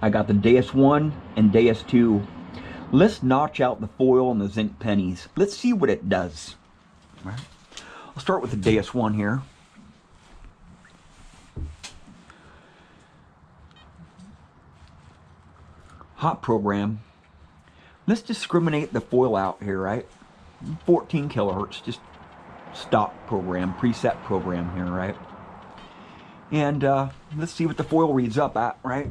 I got the Deus 1 and Deus 2. Let's notch out the foil and the zinc pennies. Let's see what it does. All right. I'll start with the Deus 1 here. Hot program. Let's discriminate the foil out here, right? 14 kilohertz, just stock program, preset program here, right? And let's see what the foil reads up at, right?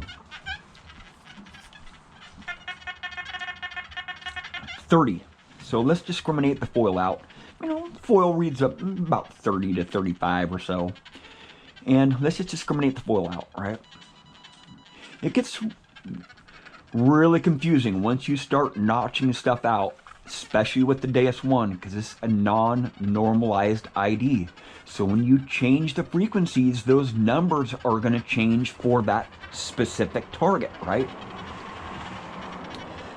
30. So let's discriminate the foil out. You know, foil reads up about 30 to 35 or so. And let's just discriminate the foil out, right? It gets really confusing once you start notching stuff out, especially with the Deus 1, because it's a non-normalized ID. So when you change the frequencies, those numbers are going to change for that specific target, right?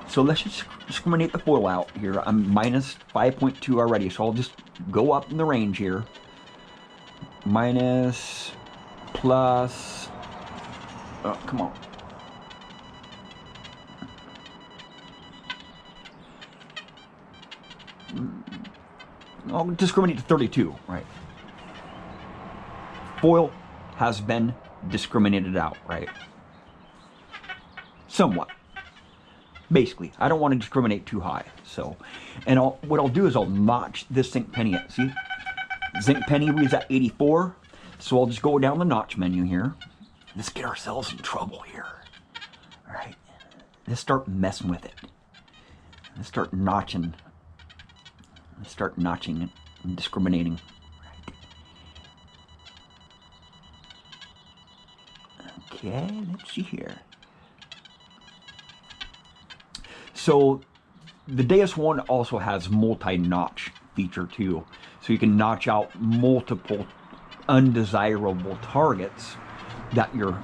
So let's just discriminate the foil out here. I'm minus 5.2 already, so I'll just go up in the range here. Minus, plus, oh, come on. I'll discriminate to 32, right? Foil has been discriminated out, right? Somewhat. Basically, I don't want to discriminate too high. So, and what I'll do is I'll notch this zinc penny at. See? Zinc penny reads at 84. So I'll just go down the notch menu here. Let's get ourselves in trouble here. All right. Let's start messing with it. Let's start notching. Let's start notching it and discriminating. Right. Okay, let's see here. So the Deus 1 also has multi-notch feature too. So you can notch out multiple undesirable targets that you're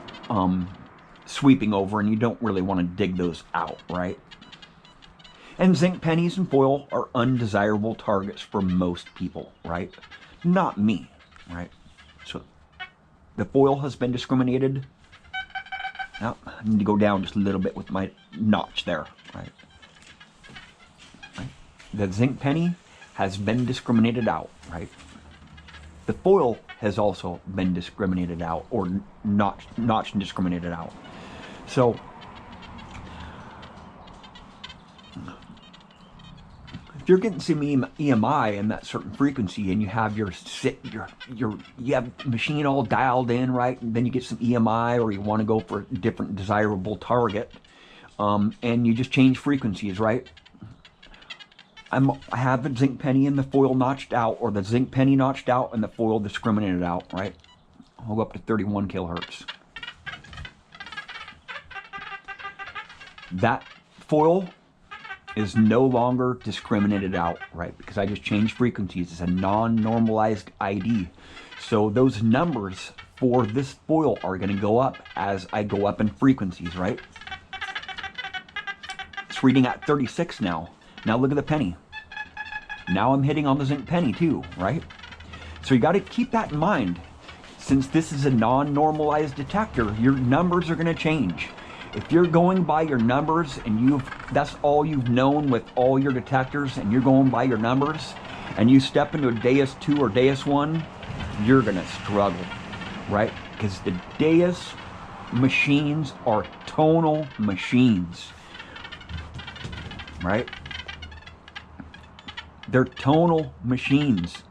sweeping over, and you don't really want to dig those out, right? And zinc pennies and foil are undesirable targets for most people, right? Not me, right? So the foil has been discriminated. Now I need to go down just a little bit with my notch there, right? The zinc penny has been discriminated out, right? The foil has also been discriminated out, or notched and discriminated out. So if you're getting some EMI in that certain frequency, and you have you have machine all dialed in, right? And then you get some EMI, or you want to go for a different desirable target, and you just change frequencies, right? I have the zinc penny and the foil notched out, or the zinc penny notched out and the foil discriminated out, right? I'll go up to 31 kilohertz. That foil is no longer discriminated out, right? Because I just changed frequencies. It's a non-normalized ID. So those numbers for this foil are going to go up as I go up in frequencies, right? It's reading at 36 now. Now look at the penny. Now I'm hitting on the zinc penny too, right? So you got to keep that in mind. Since this is a non-normalized detector, your numbers are going to change. If you're going by your numbers and that's all you've known with all your detectors, and you're going by your numbers, and you step into a Deus 2 or Deus 1, you're going to struggle, right? Because the Deus machines are tonal machines, right? They're tonal machines,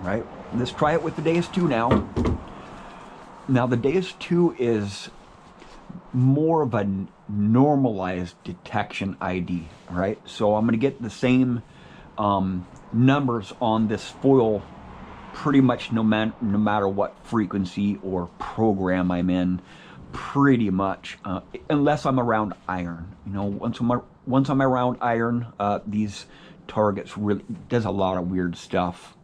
right? Let's try it with the Deus 2 now. Now the Deus 2 is more of a normalized detection ID, right? So I'm going to get the same numbers on this foil pretty much no matter what frequency or program I'm in, pretty much, unless I'm around iron. You know, once I'm around iron, these targets really does a lot of weird stuff.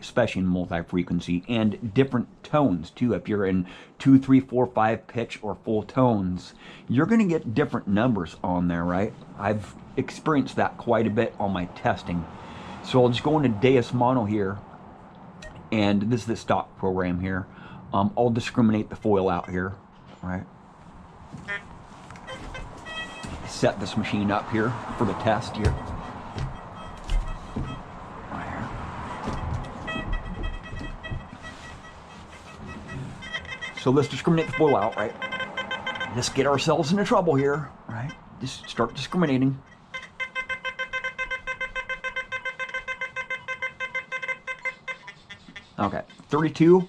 Especially in multi-frequency, and different tones too. If you're in 2, 3, 4, 5 pitch or full tones, you're going to get different numbers on there, right? I've experienced that quite a bit on my testing. So I'll just go into Deus Mono here, and this is the stock program here. I'll discriminate the foil out here, right? Set this machine up here for the test here. Right here. So let's discriminate the foil out, right? Let's get ourselves into trouble here, right? Just start discriminating. Okay, 32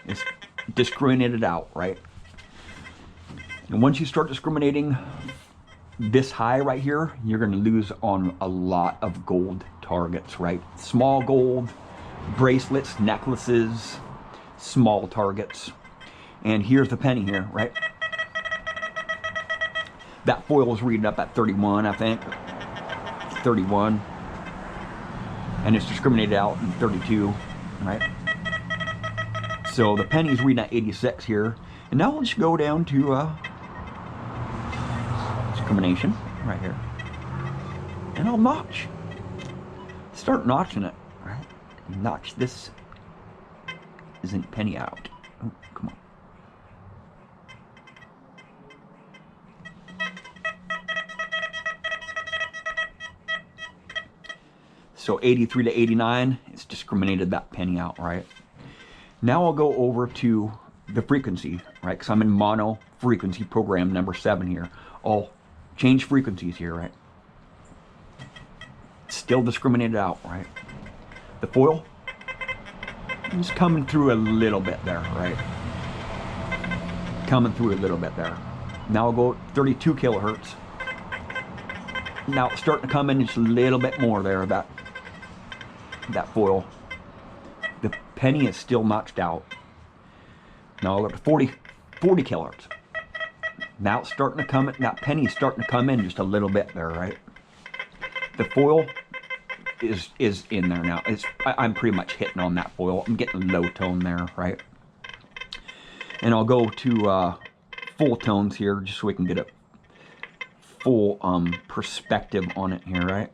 is discriminated out, right? And once you start discriminating this high right here, you're going to lose on a lot of gold targets, right? Small gold, bracelets, necklaces, small targets. And here's the penny here, right? That foil is reading up at 31, I think. 31. And it's discriminated out in 32, right? So the penny's reading at 86 here. And now let's go down to discrimination right here. And I'll notch. Start notching it, right? Notch this zinc penny out. Oh, come on. So 83 to 89, it's discriminated that penny out, right? Now I'll go over to the frequency, right? Because I'm in mono frequency program number 7 here. I'll change frequencies here, right? Still discriminated out, right? The foil is coming through a little bit there, right? Coming through a little bit there. Now I'll go 32 kilohertz. Now it's starting to come in just a little bit more there, that foil. The penny is still notched out. Now I'll go to 40 kilohertz. Now it's starting to come in, that penny's starting to come in just a little bit there, right? The foil is in there now. I'm pretty much hitting on that foil. I'm getting low tone there, right? And I'll go to full tones here just so we can get a full perspective on it here, right?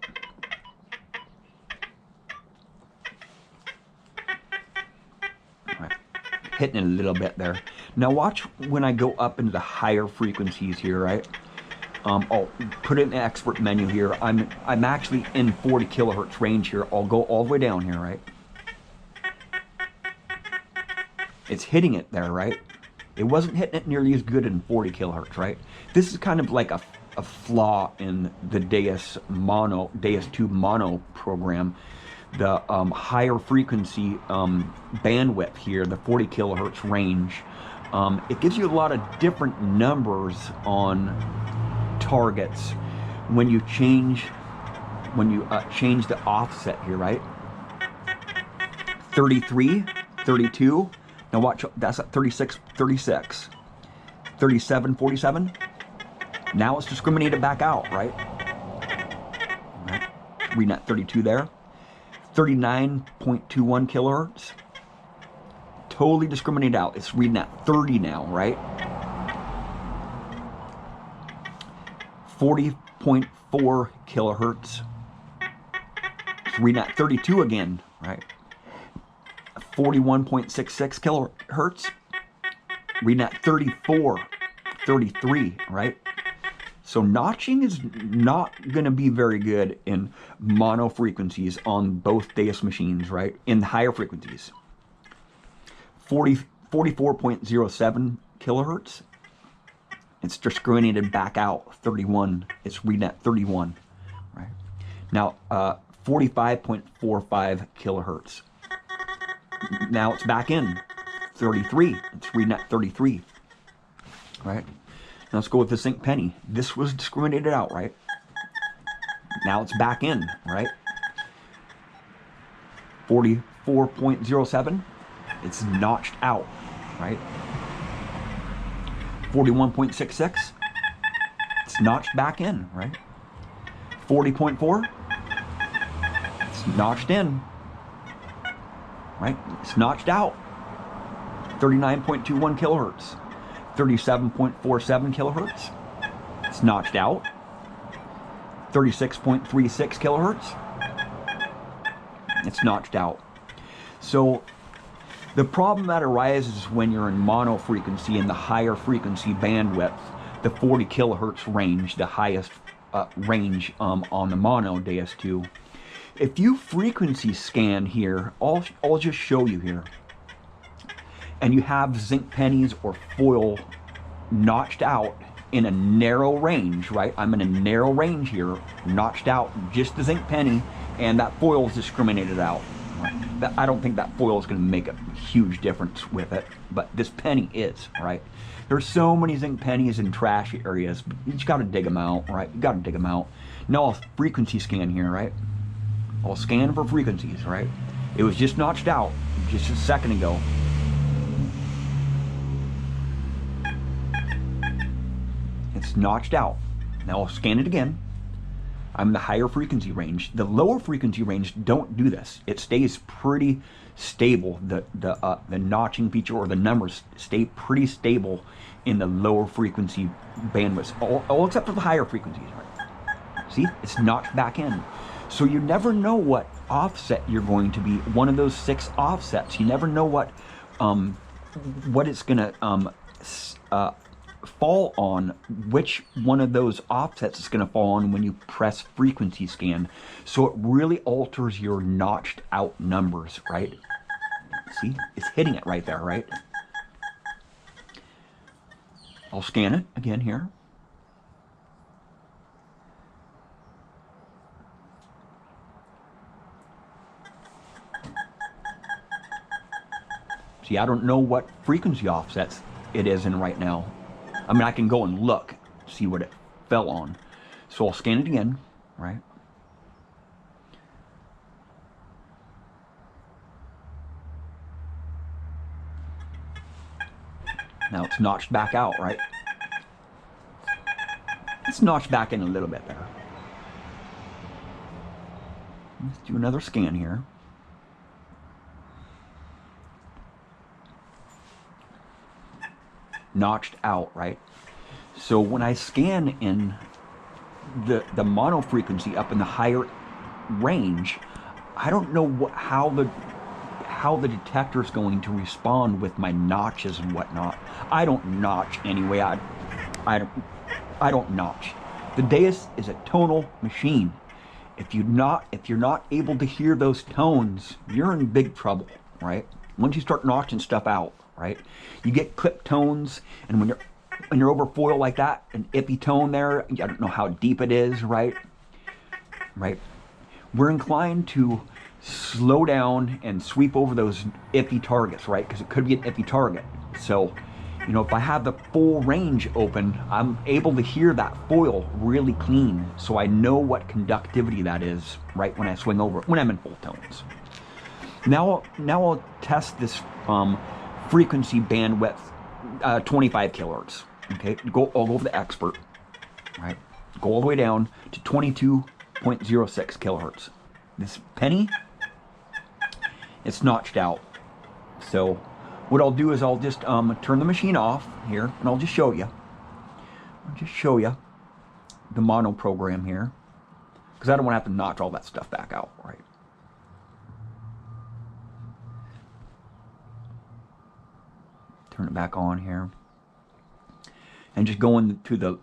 Hitting it a little bit there. Now watch when I go up into the higher frequencies here, right? I'll put it in the expert menu here. I'm actually in 40 kilohertz range here. I'll go all the way down here, right? It's hitting it there, right? It wasn't hitting it nearly as good in 40 kilohertz, right? This is kind of like a flaw in the Deus 2 mono program. The higher frequency bandwidth here, the 40 kilohertz range, it gives you a lot of different numbers on targets when you change the offset here, right? 33, 32. Now watch, that's at 36, 36, 37, 47. Now it's discriminated back out, right? Reading at 32 there. 39.21 kilohertz. Totally discriminated out. It's reading at 30 now, right? 40.4 kilohertz. It's reading at 32 again, right? 41.66 kilohertz. Reading at 34, 33, right? So notching is not going to be very good in mono frequencies on both Deus machines, right? In the higher frequencies. 44.07 kilohertz. It's discriminated back out, 31. It's reading at 31, right? Now, 45.45 kilohertz. Now it's back in, 33. It's reading at 33, right? Now let's go with the zinc penny. This was discriminated out, right? Now it's back in, right? 44.07. It's notched out, right? 41.66. It's notched back in, right? 40.4. It's notched in, right? It's notched out. 39.21 kilohertz. 37.47 kilohertz. It's notched out. 36.36 kilohertz. It's notched out. So The problem that arises when you're in mono frequency and the higher frequency bandwidth, the 40 kilohertz range, the highest range on the mono DS2. If you frequency scan here, I'll just show you here, and you have zinc pennies or foil notched out in a narrow range, right? I'm in a narrow range here, notched out, just the zinc penny, and that foil is discriminated out. Right? I don't think that foil is going to make a huge difference with it, but this penny is, right? There's so many zinc pennies in trash areas, but you just got to dig them out, right? You got to dig them out. Now I'll frequency scan here, right? I'll scan for frequencies, right? It was just notched out just a second ago. It's notched out. Now I'll scan it again. I'm in the higher frequency range. The lower frequency range don't do this. It stays pretty stable. The notching feature or the numbers stay pretty stable in the lower frequency bandwidths, all except for the higher frequencies. Right? See, it's notched back in. So you never know what offset you're going to be. One of those 6 offsets. You never know what it's gonna fall on, which one of those offsets is going to fall on when you press frequency scan. So it really alters your notched out numbers, right? See, it's hitting it right there, right? I'll scan it again here. See, I don't know what frequency offsets it is in right now. I mean, I can go and look, see what it fell on. So I'll scan it again, right? Now it's notched back out, right? It's notched back in a little bit there. Let's do another scan here. Notched out, right? So when I scan in the mono frequency up in the higher range, I don't know how the detector is going to respond with my notches and whatnot. I don't notch anyway. I don't notch. The Deus is a tonal machine. If you're not able to hear those tones, you're in big trouble, right? Once you start notching stuff out, right? You get clip tones, and when you're over foil like that, an iffy tone there, I don't know how deep it is, right? Right? We're inclined to slow down and sweep over those iffy targets, right? Because it could be an iffy target. So, you know, if I have the full range open, I'm able to hear that foil really clean, so I know what conductivity that is, right, when I swing over, when I'm in full tones. Now I'll test this frequency bandwidth, 25 kilohertz. Okay, I'll go over the expert, right? Go all the way down to 22.06 kilohertz. This penny, it's notched out. So what I'll do is I'll just turn the machine off here, and I'll just show you. The mono program here, because I don't want to have to notch all that stuff back out, right? Turn it back on here, and just go into the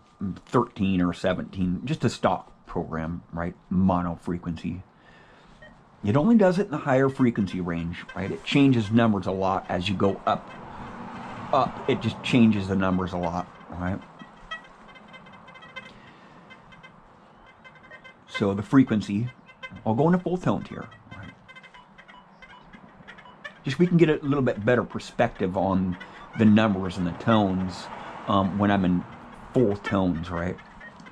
13 or 17, just a stock program, right? Mono frequency. It only does it in the higher frequency range, right? It changes numbers a lot as you go up. It just changes the numbers a lot, right? So the frequency, I'll go into full tones here, right? Just so we can get a little bit better perspective on the numbers and the tones when I'm in full tones, right?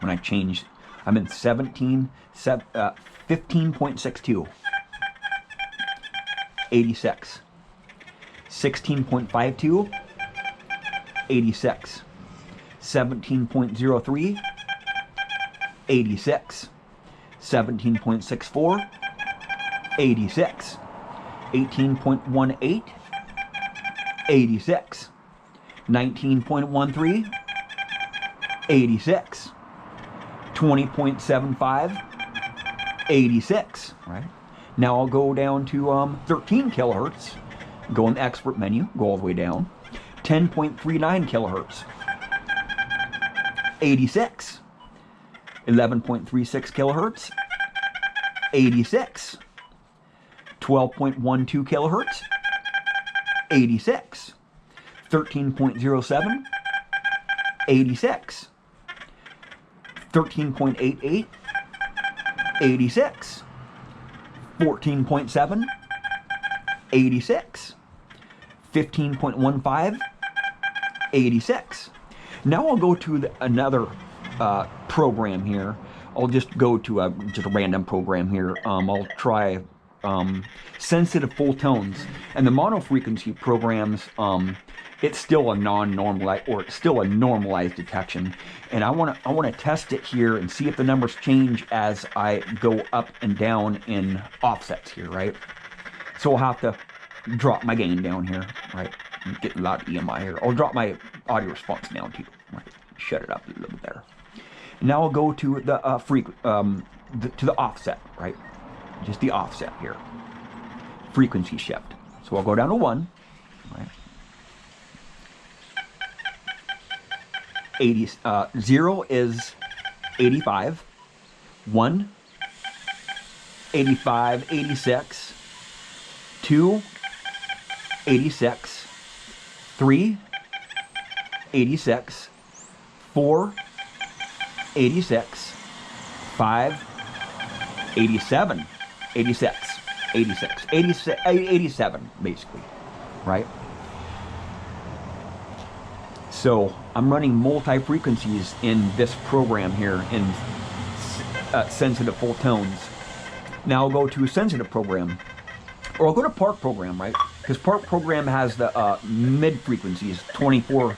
When I change, I'm in 15.62, 86, 16.52, 86, 17.03, 86, 17.64, 86, 18.18, 86, 19.13, 86, 20.75, 86, right? Now I'll go down to 13 kilohertz, Go in the expert menu, go all the way down. 10.39 kilohertz. 86. 11.36 kilohertz. 86. 12.12 kilohertz. 86. 13.07. 86. 13.88. 86. 14.7. 86. 15.15. 86. Now I'll go to another program here. I'll just go to just a random program here. I'll try sensitive full tones, and the mono frequency programs. It's still a non-normalized, or it's still a normalized detection, and I want to test it here and see if the numbers change as I go up and down in offsets here, right? So I'll have to drop my gain down here, right? I'm getting a lot of EMI here. I'll drop my audio response down too, right? Shut it up a little bit better. Now I'll go to the to the offset, right? Just the offset here. Frequency shift. So I'll go down to 1, right? 0 is 85. 1, 85, 86. 2, 86. 3, 86. 4, 86. 5, 87. 86. 86. 87, basically. Right? So I'm running multi-frequencies in this program here in sensitive full tones. Now I'll go to sensitive program, or I'll go to Park program, right? Because Park program has the mid frequencies, 24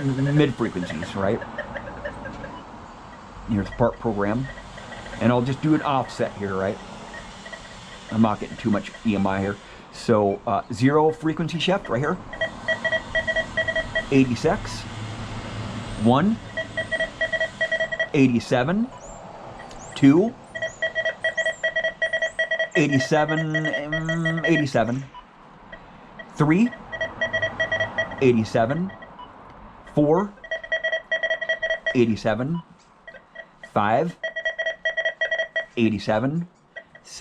mid frequencies, right? Here's the Park program, and I'll just do an offset here, right? I'm not getting too much EMI here. So 0 frequency shift right here. 86. 1. 87. 2. 87. 87. 3. 87. 4. 87. 5. 87.